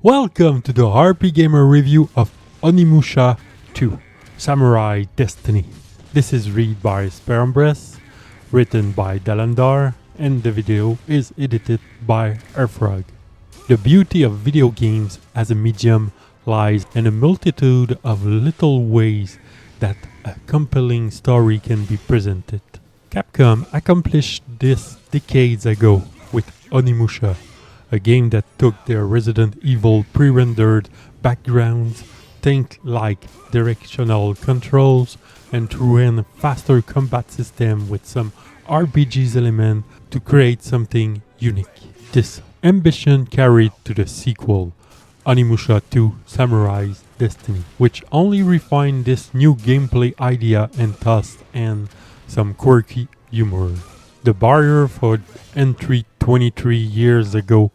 Welcome to the RPGamer review of Onimusha 2 Samurai Destiny. This is read by Sperambress, written by Dalandar, and the video is edited by Earthrug. The beauty of video games as a medium lies in a multitude of little ways that a compelling story can be presented. Capcom accomplished this decades ago with Onimusha, a game that took their Resident Evil pre-rendered backgrounds, think like directional controls, and threw in a faster combat system with some RPG's element to create something unique. This ambition carried to the sequel, Onimusha 2 Samurai Destiny, which only refined this new gameplay idea and tossed in some quirky humor. The barrier for entry 23 years ago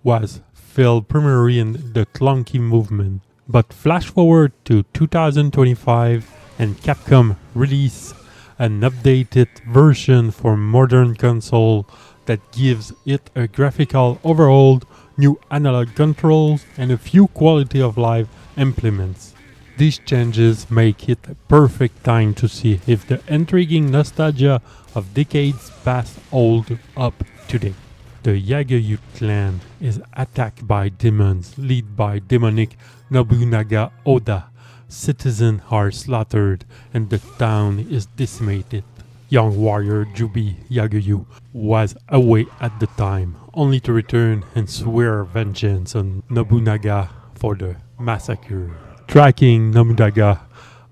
was filled primarily in the clunky movement. But flash forward to 2025 and Capcom released an updated version for modern console that gives it a graphical overhaul, new analog controls, and a few quality of life implements. These changes make it a perfect time to see if the intriguing nostalgia of decades past hold up today. The Yagyu clan is attacked by demons led by demonic Nobunaga Oda. Citizens are slaughtered and the town is decimated. Young warrior Jubi Yagyu was away at the time, only to return and swear vengeance on Nobunaga for the massacre. Tracking Nobunaga,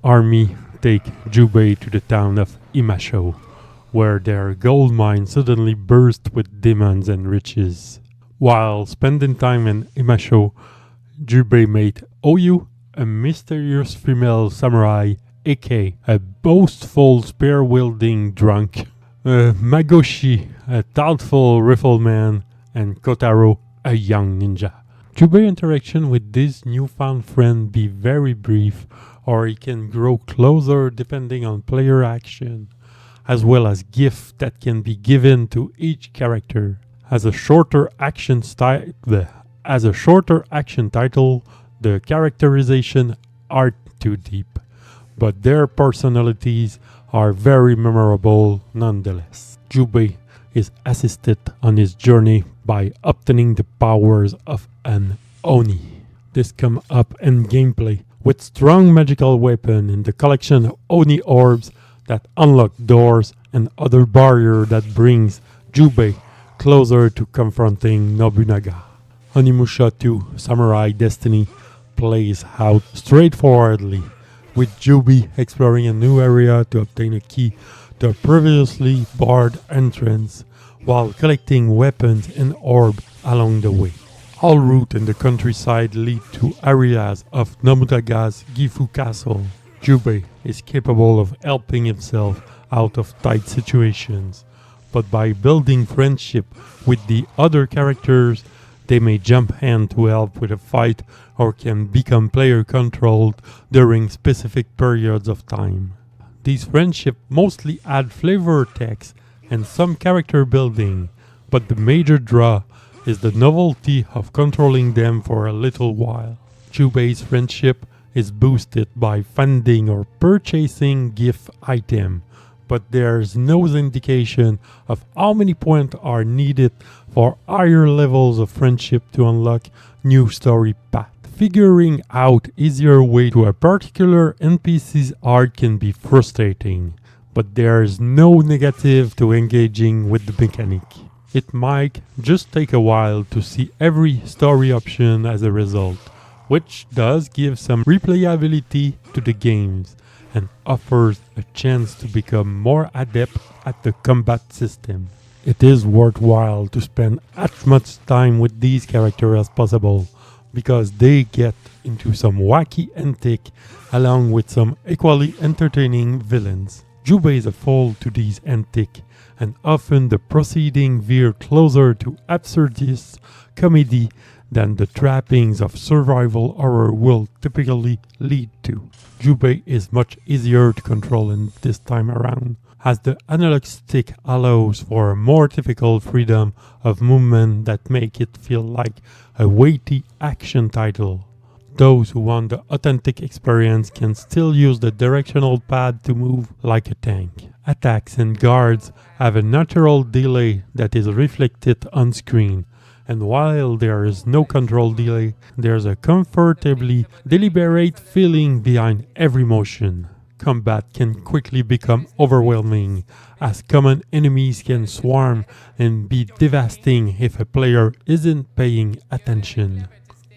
army take Jubei to the town of Imasho, where their gold mine suddenly burst with demons and riches. While spending time in Imasho, Jubei met Oyu, a mysterious female samurai, aka a boastful spear-wielding drunk, Magoshi, a thoughtful rifleman, and Kotaro, a young ninja. Jubei's interaction with this newfound friend be very brief, or it can grow closer depending on player action, as well as gifts that can be given to each character. As a shorter action title, the characterization aren't too deep, but their personalities are very memorable nonetheless. Jubei is assisted on his journey by obtaining the powers of an Oni. This comes up in gameplay with strong magical weapon in the collection of Oni orbs that unlock doors and other barrier that brings Jubei closer to confronting Nobunaga. Onimusha 2 Samurai Destiny plays out straightforwardly, with Jubei exploring a new area to obtain a key to a previously barred entrance, while collecting weapons and orbs along the way. All routes in the countryside lead to areas of Nobunaga's Gifu Castle. Jubei is capable of helping himself out of tight situations, but by building friendship with the other characters, they may jump in to help with a fight or can become player controlled during specific periods of time. These friendships mostly add flavor text and some character building, but the major draw is the novelty of controlling them for a little while. Jubei's friendship is boosted by funding or purchasing gift item, but there's no indication of how many points are needed for higher levels of friendship to unlock new story path. Figuring out easier way to a particular NPC's art can be frustrating, but there's no negative to engaging with the mechanic. It might just take a while to see every story option as a result, which does give some replayability to the games and offers a chance to become more adept at the combat system. It is worthwhile to spend as much time with these characters as possible, because they get into some wacky antics along with some equally entertaining villains. Jubei is a foil to these antics, and often the proceeding veer closer to absurdist comedy than the trappings of survival horror will typically lead to. Jubei is much easier to control in this time around, as the analog stick allows for a more typical freedom of movement that make it feel like a weighty action title. Those who want the authentic experience can still use the directional pad to move like a tank. Attacks and guards have a natural delay that is reflected on screen, and while there is no control delay, there's a comfortably deliberate feeling behind every motion. Combat can quickly become overwhelming, as common enemies can swarm and be devastating if a player isn't paying attention.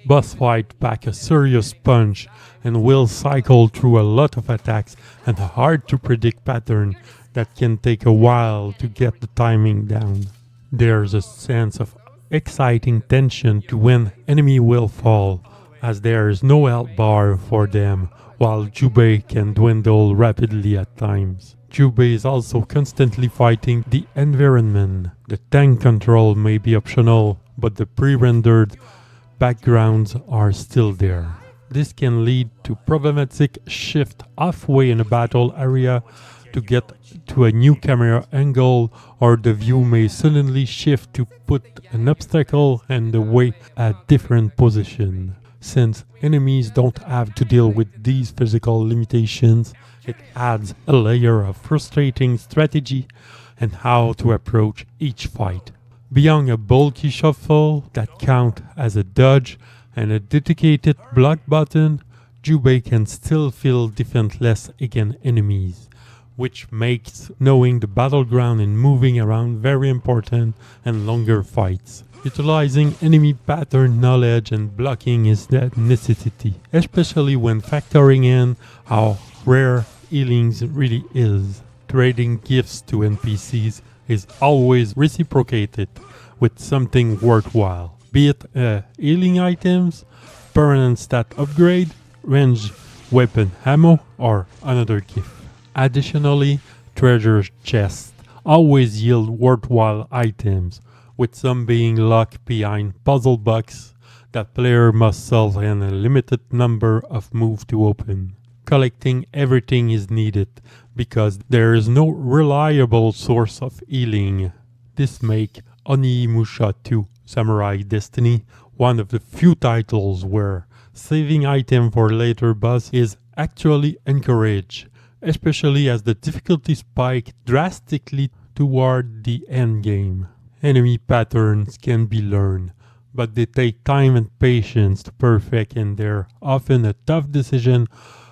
Boss fight pack a serious punch and will cycle through a lot of attacks and a hard to predict pattern that can take a while to get the timing down. There's a sense of exciting tension to when enemy will fall, as there is no health bar for them, while Jubei can dwindle rapidly at times. Jubei is also constantly fighting the environment. The tank control may be optional, but the pre-rendered backgrounds are still there. This can lead to problematic shift halfway in a battle area to get to a new camera angle, or the view may suddenly shift to put an obstacle in the way at different position. Since enemies don't have to deal with these physical limitations, it adds a layer of frustrating strategy and how to approach each fight. Beyond a bulky shuffle that count as a dodge and a dedicated block button, Jubei can still feel defenseless against enemies, which makes knowing the battleground and moving around very important in longer fights. Utilizing enemy pattern knowledge and blocking is a necessity, especially when factoring in how rare healings really is. Trading gifts to NPCs is always reciprocated with something worthwhile, be it healing items, permanent stat upgrade, range weapon ammo, or another gift. Additionally, treasure chests always yield worthwhile items, with some being locked behind puzzle boxes that player must solve in a limited number of moves to open. Collecting everything is needed because there is no reliable source of healing. This makes Onimusha 2 Samurai Destiny one of the few titles where saving item for later boss is actually encouraged, especially as the difficulty spike drastically toward the end game. Enemy patterns can be learned, but they take time and patience to perfect, and they're often a tough decision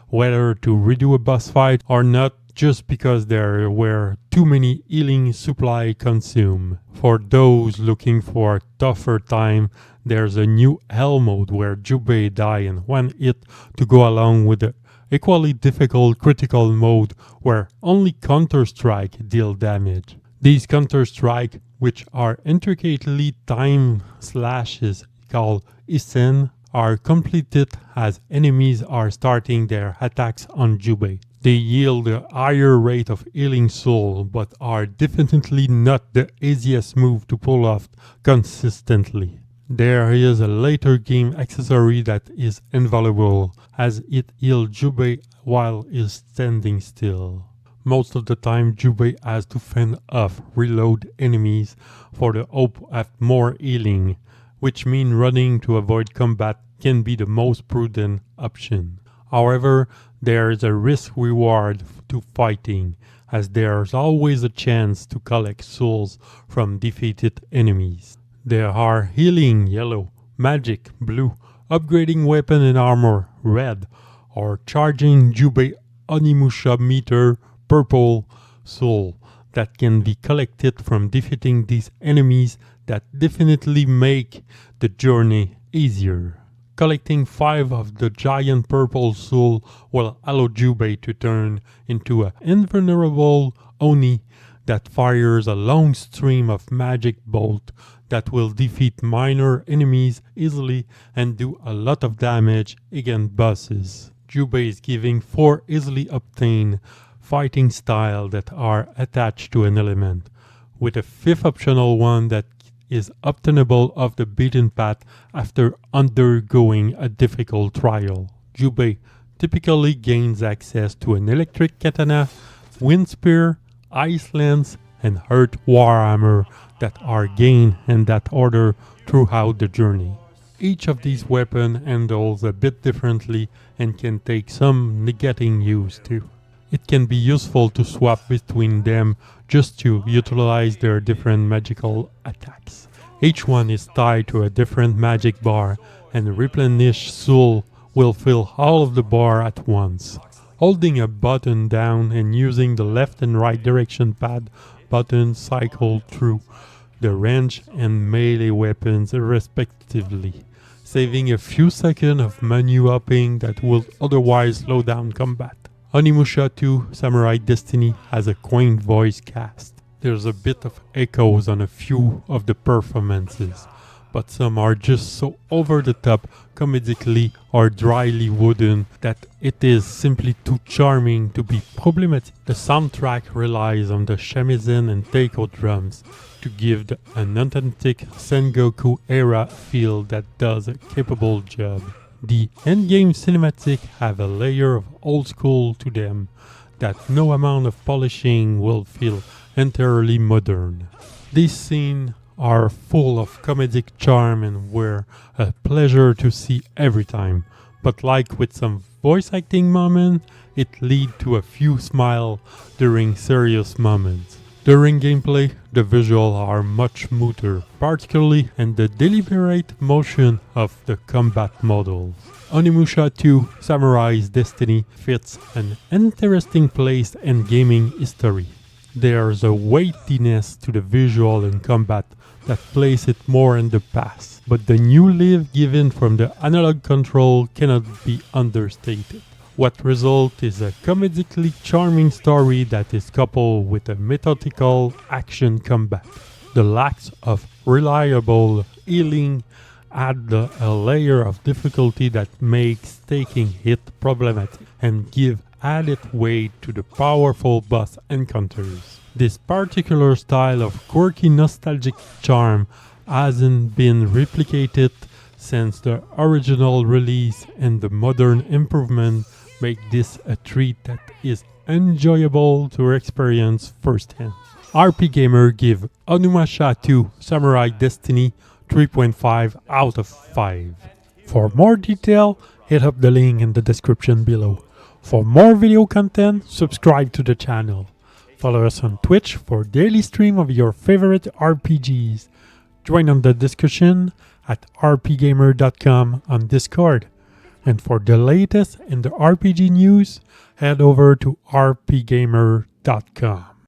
whether to redo a boss fight or not, just because there were too many healing supply consumed. For those looking for a tougher time, there's a new hell mode where Jubei die in one hit to go along with the equally difficult critical mode where only Counter-Strike deal damage. These Counter-Strike, which are intricately timed slashes called Isen, are completed as enemies are starting their attacks on Jubei. They yield a higher rate of healing soul, but are definitely not the easiest move to pull off consistently. There is a later game accessory that is invaluable, as it heals Jubei while is standing still. Most of the time Jubei has to fend off reload enemies for the hope of more healing, which means running to avoid combat can be the most prudent option. However, there is a risk-reward to fighting, as there's always a chance to collect souls from defeated enemies. There are healing yellow, magic blue, upgrading weapon and armor red, or charging Jubei Onimusha meter purple soul that can be collected from defeating these enemies that definitely make the journey easier. Collecting 5 of the giant purple soul will allow Jubei to turn into an invulnerable Oni that fires a long stream of magic bolt that will defeat minor enemies easily and do a lot of damage against bosses. Jubei is giving 4 easily obtained fighting style that are attached to an element, with a 5th optional one that is obtainable off the beaten path after undergoing a difficult trial. Jubei typically gains access to an electric katana, wind spear, ice lance, and earth warhammer that are gained in that order throughout the journey. Each of these weapons handles a bit differently and can take some negating use too. It can be useful to swap between them just to utilize their different magical attacks. Each one is tied to a different magic bar, and replenish soul will fill all of the bar at once. Holding a button down and using the left and right direction pad buttons cycle through the range and melee weapons respectively, saving a few seconds of menu hopping that would otherwise slow down combat. Onimusha 2 Samurai Destiny has a quaint voice cast. There's a bit of echoes on a few of the performances, but some are just so over the top, comedically or dryly wooden, that it is simply too charming to be problematic. The soundtrack relies on the shamisen and taiko drums to give an authentic Sengoku era feel that does a capable job. The endgame cinematic have a layer of old school to them that no amount of polishing will feel entirely modern. These scenes are full of comedic charm and were a pleasure to see every time, but like with some voice acting moments, it lead to a few smiles during serious moments. During gameplay, the visuals are much smoother, particularly in the deliberate motion of the combat models. Onimusha 2 Samurai's Destiny fits an interesting place in gaming history. There's a weightiness to the visual in combat that places it more in the past, but the new life given from the analog control cannot be understated. What results is a comedically charming story that is coupled with a methodical action combat. The lack of reliable healing adds a layer of difficulty that makes taking hit problematic and give added weight to the powerful boss encounters. This particular style of quirky nostalgic charm hasn't been replicated since the original release, and the modern improvement make this a treat that is enjoyable to experience firsthand. RPGamer give Onimusha 2 Samurai Destiny 3.5 out of 5. For more detail, hit up the link in the description below. For more video content, subscribe to the channel. Follow us on Twitch for daily stream of your favorite RPGs. Join on the discussion at rpgamer.com on Discord. And for the latest in the RPG news, head over to rpgamer.com.